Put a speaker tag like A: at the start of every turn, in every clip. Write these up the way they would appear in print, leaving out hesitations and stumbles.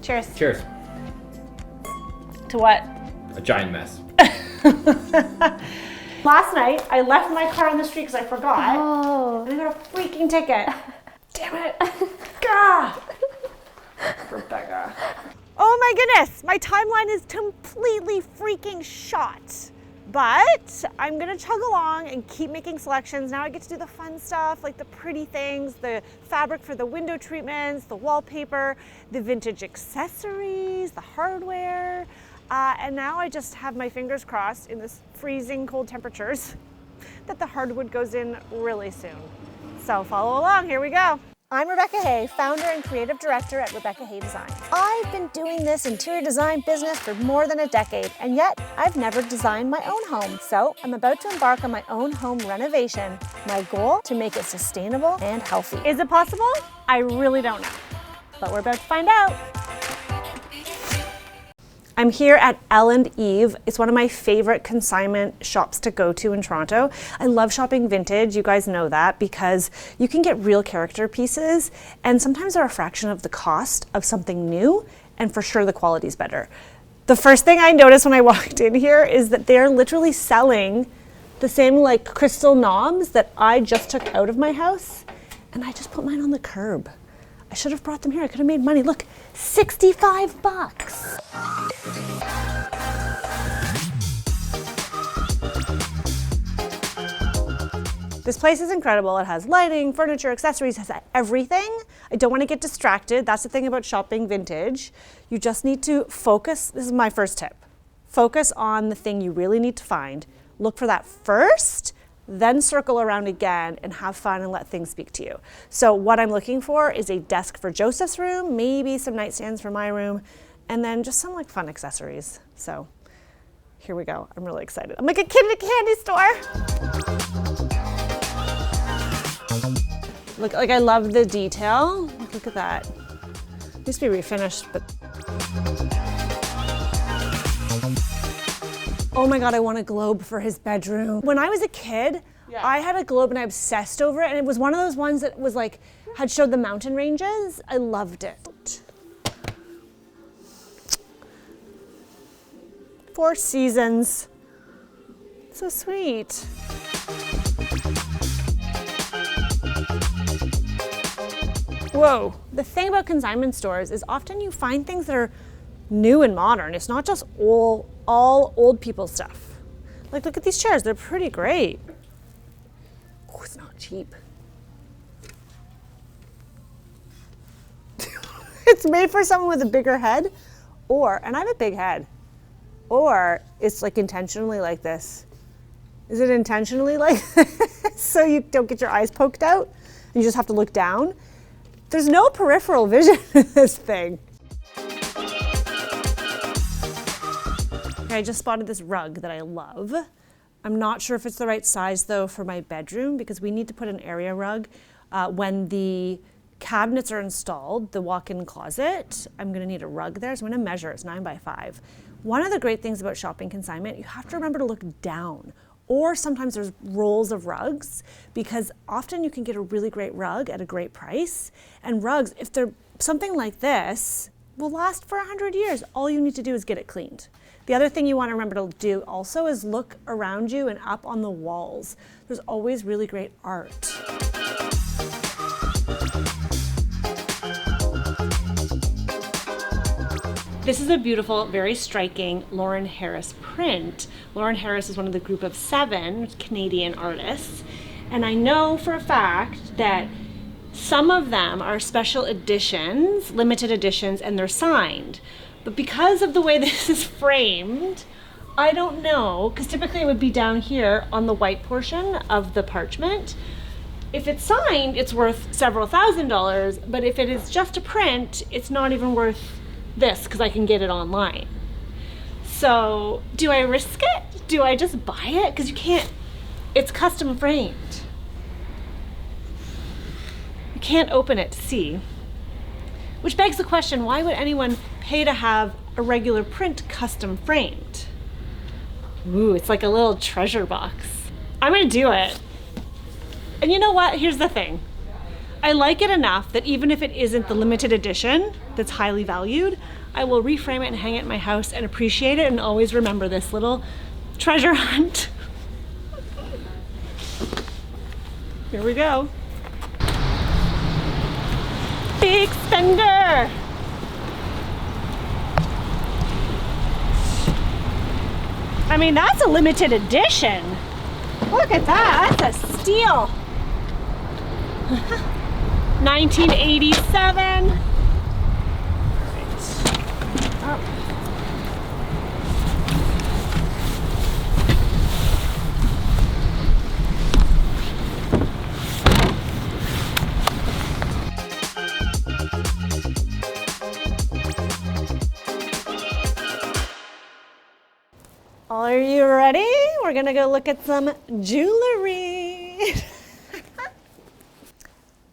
A: Cheers.
B: Cheers.
A: To what?
B: A giant mess.
A: Last night, I left my car on the street because I forgot.
C: Oh.
A: And I got a freaking ticket. Damn it. God. Rebecca. Oh my goodness, my timeline is completely freaking shot. But I'm gonna chug along and keep making selections. Now I get to do the fun stuff, like the pretty things, the fabric for the window treatments, the wallpaper, the vintage accessories, the hardware. And now I just have my fingers crossed in this freezing cold temperatures that the hardwood goes in really soon. So follow along, here we go. I'm Rebecca Hay, founder and creative director at Rebecca Hay Design. I've been doing this interior design business for more than a decade, and yet I've never designed my own home. So I'm about to embark on my own home renovation. My goal, to make it sustainable and healthy. Is it possible? I really don't know, but we're about to find out. I'm here at Elle Eve. It's one of my favorite consignment shops to go to in Toronto. I love shopping vintage, you guys know that, because you can get real character pieces and sometimes they're a fraction of the cost of something new, and for sure the quality's better. The first thing I noticed when I walked in here is that they're literally selling the same like crystal knobs that I just took out of my house, and I just put mine on the curb. I should have brought them here. I could have made money. Look, 65 bucks. This place is incredible. It has lighting, furniture, accessories, has everything. I don't want to get distracted. That's the thing about shopping vintage. You just need to focus. This is my first tip. Focus on the thing you really need to find. Look for that first, then circle around again and have fun and let things speak to you. So what I'm looking for is a desk for Joseph's room, maybe some nightstands for my room, and then just some like fun accessories. So here we go. I'm really excited. I'm like a kid in a candy store. Look, like I love the detail. Look at that. It used to be refinished, but. Oh my God, I want a globe for his bedroom. When I was a kid, I had a globe and I obsessed over it, and it was one of those ones that was like, had showed the mountain ranges. I loved it. 4 seasons. So sweet. Whoa. The thing about consignment stores is often you find things that are new and modern. It's not just all old people stuff. Like, look at these chairs. They're pretty great. Oh, it's not cheap. It's made for someone with a bigger head, and I have a big head, or it's like intentionally like this. Is it intentionally like this? So you don't get your eyes poked out and you just have to look down? There's no peripheral vision in this thing. I just spotted this rug that I love. I'm not sure if it's the right size though for my bedroom, because we need to put an area rug when the cabinets are installed, the walk-in closet. I'm gonna need a rug there, so I'm gonna measure. It's 9 by 5. One of the great things about shopping consignment, you have to remember to look down, or sometimes there's rolls of rugs, because often you can get a really great rug at a great price. And rugs, if they're something like this, will last for 100 years. All you need to do is get it cleaned. The other thing you want to remember to do also is look around you and up on the walls. There's always really great art. This is a beautiful, very striking Lauren Harris print. Lauren Harris is one of the group of 7 Canadian artists, and I know for a fact that some of them are special editions, limited editions, and they're signed. But because of the way this is framed, I don't know, because typically it would be down here on the white portion of the parchment. If it's signed, it's worth several $1,000s, but if it is just a print, it's not even worth this, because I can get it online. So do I risk it? Do I just buy it? Because you can't, it's custom framed. You can't open it to see. Which begs the question, why would anyone pay to have a regular print custom framed? Ooh, it's like a little treasure box. I'm gonna do it. And you know what? Here's the thing. I like it enough that even if it isn't the limited edition that's highly valued, I will reframe it and hang it in my house and appreciate it and always remember this little treasure hunt. Here we go. Big spender. I mean, that's a limited edition. Look at that, that's a steal. 1987. Up. Are you ready? We're gonna go look at some jewelry.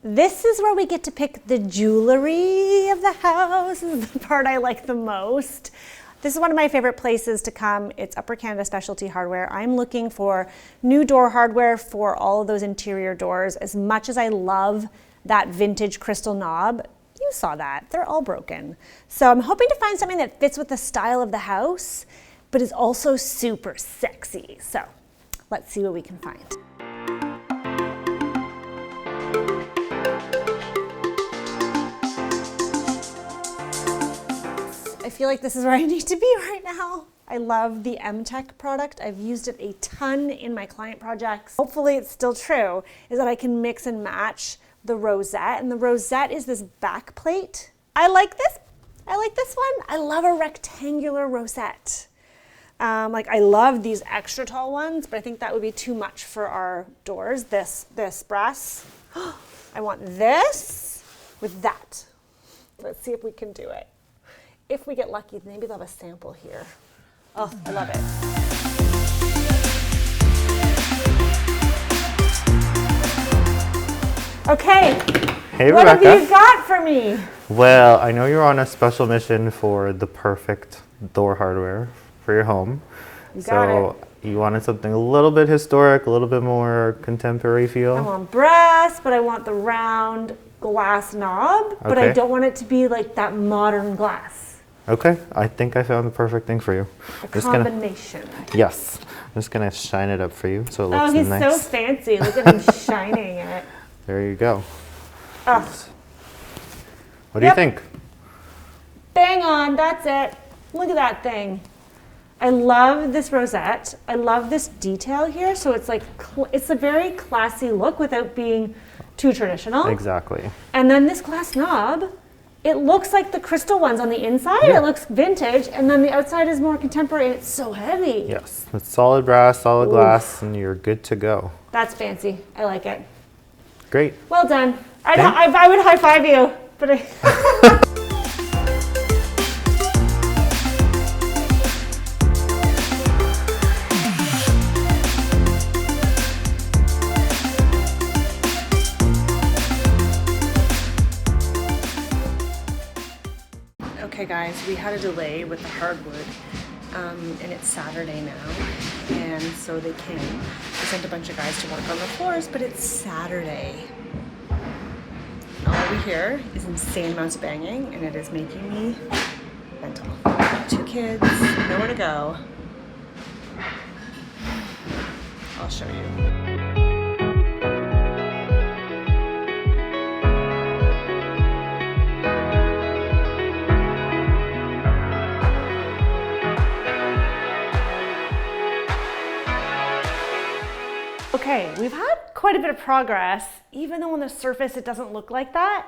A: This is where we get to pick the jewelry of the house. This is the part I like the most. This is one of my favorite places to come. It's Upper Canada Specialty Hardware. I'm looking for new door hardware for all of those interior doors. As much as I love that vintage crystal knob, you saw that, they're all broken. So I'm hoping to find something that fits with the style of the house, but is also super sexy. So let's see what we can find. I feel like this is where I need to be right now. I love the M-Tech product. I've used it a ton in my client projects. Hopefully it's still true, is that I can mix and match the rosette. And the rosette is this back plate. I like this one. I love a rectangular rosette. Like I love these extra tall ones, but I think that would be too much for our doors. This brass. I want this with that. Let's see if we can do it. If we get lucky, maybe they'll have a sample here. Oh, I love it. Okay.
B: Hey,
A: what
B: Rebecca.
A: have you got for me?
B: Well, I know you're on a special mission for the perfect door hardware for your home.
A: You got it.
B: You wanted something a little bit historic, a little bit more contemporary feel?
A: I want brass, but I want the round glass knob, but I don't want it to be like that modern glass.
B: Okay, I think I found the perfect thing for you.
A: A combination.
B: Yes, I'm just gonna shine it up for you so it looks nice.
A: Oh, he's so fancy. Look at him shining it.
B: There you go.
A: Oh.
B: What do you think?
A: Bang on, that's it. Look at that thing. I love this rosette. I love this detail here. So it's like, it's a very classy look without being too traditional.
B: Exactly.
A: And then this glass knob, it looks like the crystal ones on the inside. Yeah. It looks vintage, and then the outside is more contemporary, and it's so heavy.
B: Yes, it's solid brass, solid glass, and you're good to go.
A: That's fancy. I like it.
B: Great.
A: Well done. I would high five you, but I Okay guys, we had a delay with the hardwood, and it's Saturday now, and so they came. They sent a bunch of guys to work on the floors, but it's Saturday. And all we hear is insane amounts of banging, and it is making me mental. 2 kids, nowhere to go. I'll show you. Okay, we've had quite a bit of progress, even though on the surface it doesn't look like that.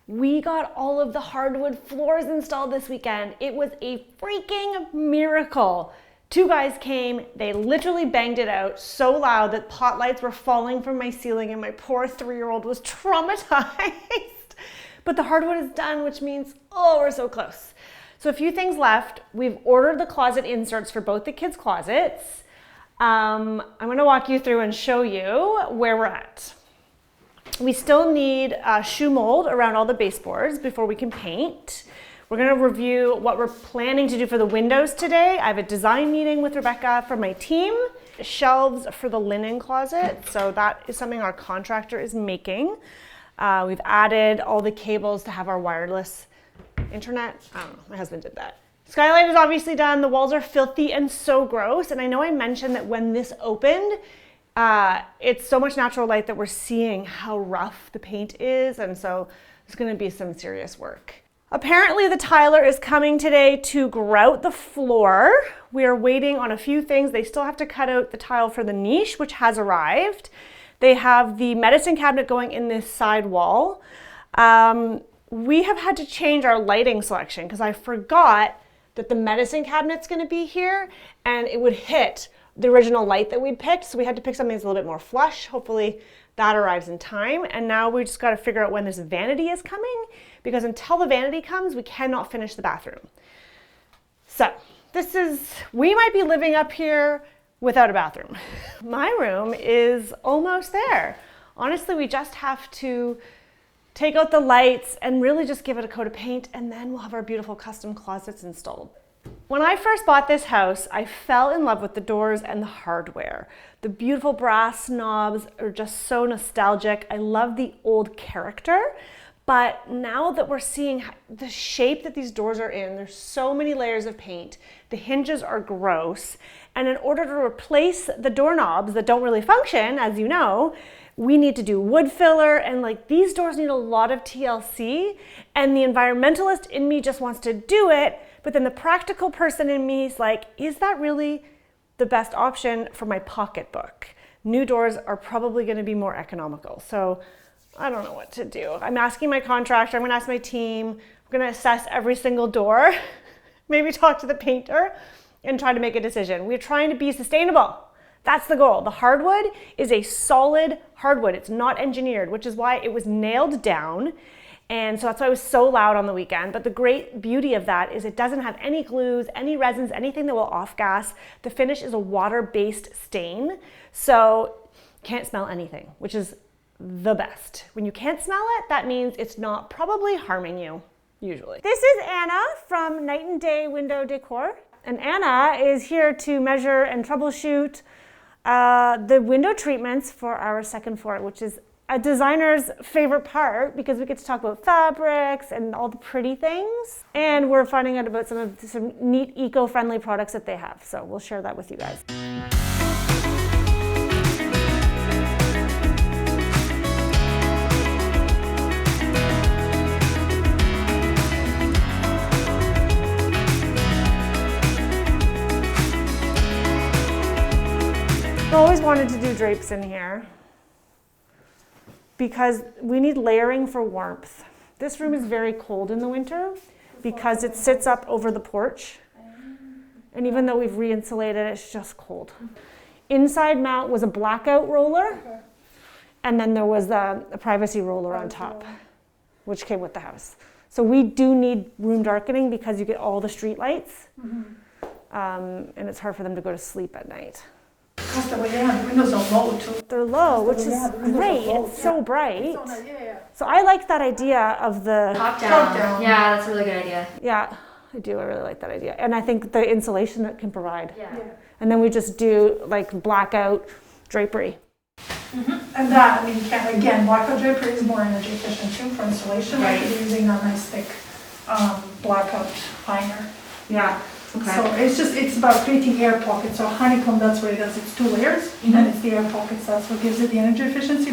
A: We got all of the hardwood floors installed this weekend. It was a freaking miracle. 2 guys came, they literally banged it out so loud that pot lights were falling from my ceiling and my poor 3-year-old was traumatized. But the hardwood is done, which means, oh, we're so close. So a few things left. We've ordered the closet inserts for both the kids' closets. I'm gonna walk you through and show you where we're at. We still need a shoe mold around all the baseboards before we can paint. We're gonna review what we're planning to do for the windows today. I have a design meeting with Rebecca from my team. Shelves for the linen closet, so that is something our contractor is making. We've added all the cables to have our wireless internet. I don't know, my husband did that. Skylight is obviously done. The walls are filthy and so gross. And I know I mentioned that when this opened, it's so much natural light that we're seeing how rough the paint is. And so it's gonna be some serious work. Apparently the tiler is coming today to grout the floor. We are waiting on a few things. They still have to cut out the tile for the niche, which has arrived. They have the medicine cabinet going in this side wall. We have had to change our lighting selection because I forgot that the medicine cabinet's gonna be here and it would hit the original light that we'd picked. So we had to pick something that's a little bit more flush. Hopefully that arrives in time. And now we just gotta figure out when this vanity is coming, because until the vanity comes, we cannot finish the bathroom. So we might be living up here without a bathroom. My room is almost there. Honestly, we just have to take out the lights and really just give it a coat of paint, and then we'll have our beautiful custom closets installed. When I first bought this house, I fell in love with the doors and the hardware. The beautiful brass knobs are just so nostalgic. I love the old character, but now that we're seeing the shape that these doors are in, there's so many layers of paint. The hinges are gross, and in order to replace the doorknobs that don't really function, as you know, we need to do wood filler, and like these doors need a lot of TLC, and the environmentalist in me just wants to do it, but then the practical person in me is like, is that really the best option for my pocketbook? New doors are probably gonna be more economical. So I don't know what to do. I'm asking my contractor, I'm gonna ask my team, I'm gonna assess every single door, maybe talk to the painter and try to make a decision. We're trying to be sustainable. That's the goal. The hardwood is a solid hardwood. It's not engineered, which is why it was nailed down. And so that's why it was so loud on the weekend. But the great beauty of that is it doesn't have any glues, any resins, anything that will off-gas. The finish is a water-based stain, so can't smell anything, which is the best. When you can't smell it, that means it's not probably harming you, usually. This is Anna from Night and Day Window Decor. And Anna is here to measure and troubleshoot the window treatments for our second floor, which is a designer's favorite part because we get to talk about fabrics and all the pretty things. And we're finding out about some neat eco-friendly products that they have. So we'll share that with you guys. I always wanted to do drapes in here because we need layering for warmth. This room is very cold in the winter because it sits up over the porch. And even though we've re-insulated, it's just cold. Inside mount was a blackout roller, and then there was a privacy roller on top, which came with the house. So we do need room darkening because you get all the street lights, and it's hard for them to go to sleep at night.
C: Because the windows are low too.
A: They're low, which is great. It's so bright. So I like that idea of the
D: Top down. Yeah, that's a really good idea.
A: Yeah, I do. I really like that idea. And I think the insulation that can provide.
D: Yeah.
A: And then we just do like blackout drapery.
C: And that, I mean, again, blackout drapery is more energy efficient too for insulation.
D: Right.
C: Like you're using that nice thick blackout liner.
A: Yeah.
D: Okay.
C: So it's about creating air pockets. So honeycomb, that's what it does. It's 2 layers, and it's the air pockets. That's what gives it the energy efficiency.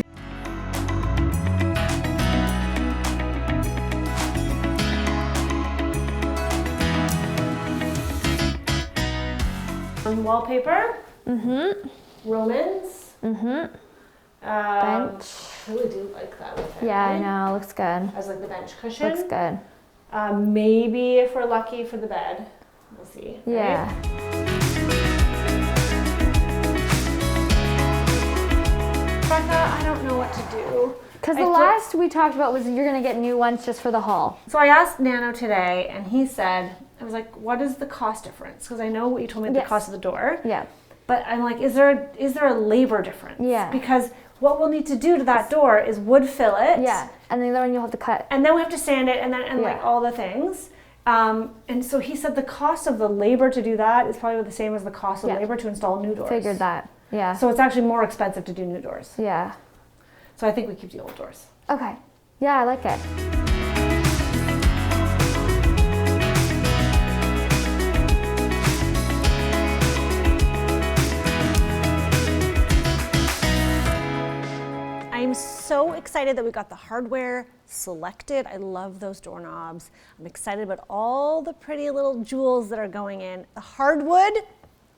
A: Wallpaper. Romans.
E: Bench.
A: I really do like that with it.
E: Yeah, I know. Looks good.
A: As like the bench cushion.
E: Looks good.
A: Maybe if we're lucky for the bed. We'll see.
E: Yeah.
A: Right? Becca, I don't know what to do.
E: Because the last we talked about was you're going to get new ones just for the hall.
A: So I asked Nano today, and he said, I was like, what is the cost difference? Because I know what you told me the cost of the door.
E: Yeah.
A: But I'm like, is there a labor difference?
E: Yeah.
A: Because what we'll need to do to that door is wood fill it.
E: Yeah. And the other one you'll have to cut.
A: And then we have to sand it, and like all the things. And so he said the cost of the labor to do that is probably the same as the cost of labor to install new doors.
E: Figured that. Yeah.
A: So it's actually more expensive to do new doors.
E: Yeah.
A: So I think we keep the old doors.
E: Okay. Yeah, I like it.
A: I'm so excited that we got the hardware selected. I love those doorknobs. I'm excited about all the pretty little jewels that are going in. The hardwood,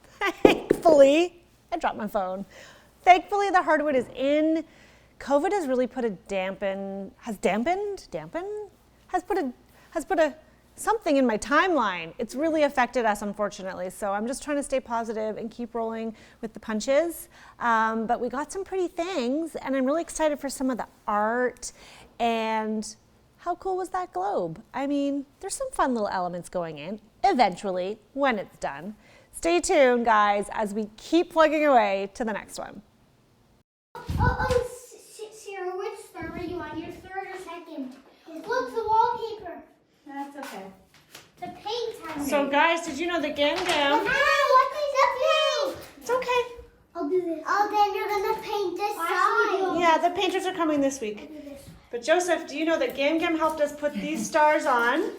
A: thankfully, I dropped my phone. Thankfully, the hardwood is in. COVID has really put a something in my timeline. It's really affected us, unfortunately. So I'm just trying to stay positive and keep rolling with the punches. But we got some pretty things, and I'm really excited for some of the art. And how cool was that globe? I mean, there's some fun little elements going in eventually when it's done. Stay tuned, guys, as we keep plugging away to the next one.
F: Sarah, which star are you on? Your third or second? Look, the wallpaper.
C: That's okay.
F: The paint.
A: So, guys, did you know the Gam Gam?
F: What is the paint?
A: It's okay.
F: I'll do this. Oh, then you're gonna paint this side.
A: Yeah, the painters are coming this week. But Joseph, do you know that Gam Gam helped us put these stars on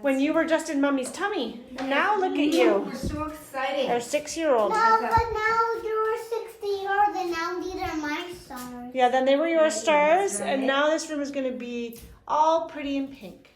A: when you were just in Mommy's tummy? And now look at you.
G: We're so excited.
A: Our 6-year-old.
F: No, but now you were 60-year-old, and now these are my stars.
A: Yeah, then they were your stars, and now this room is going to be all pretty in pink.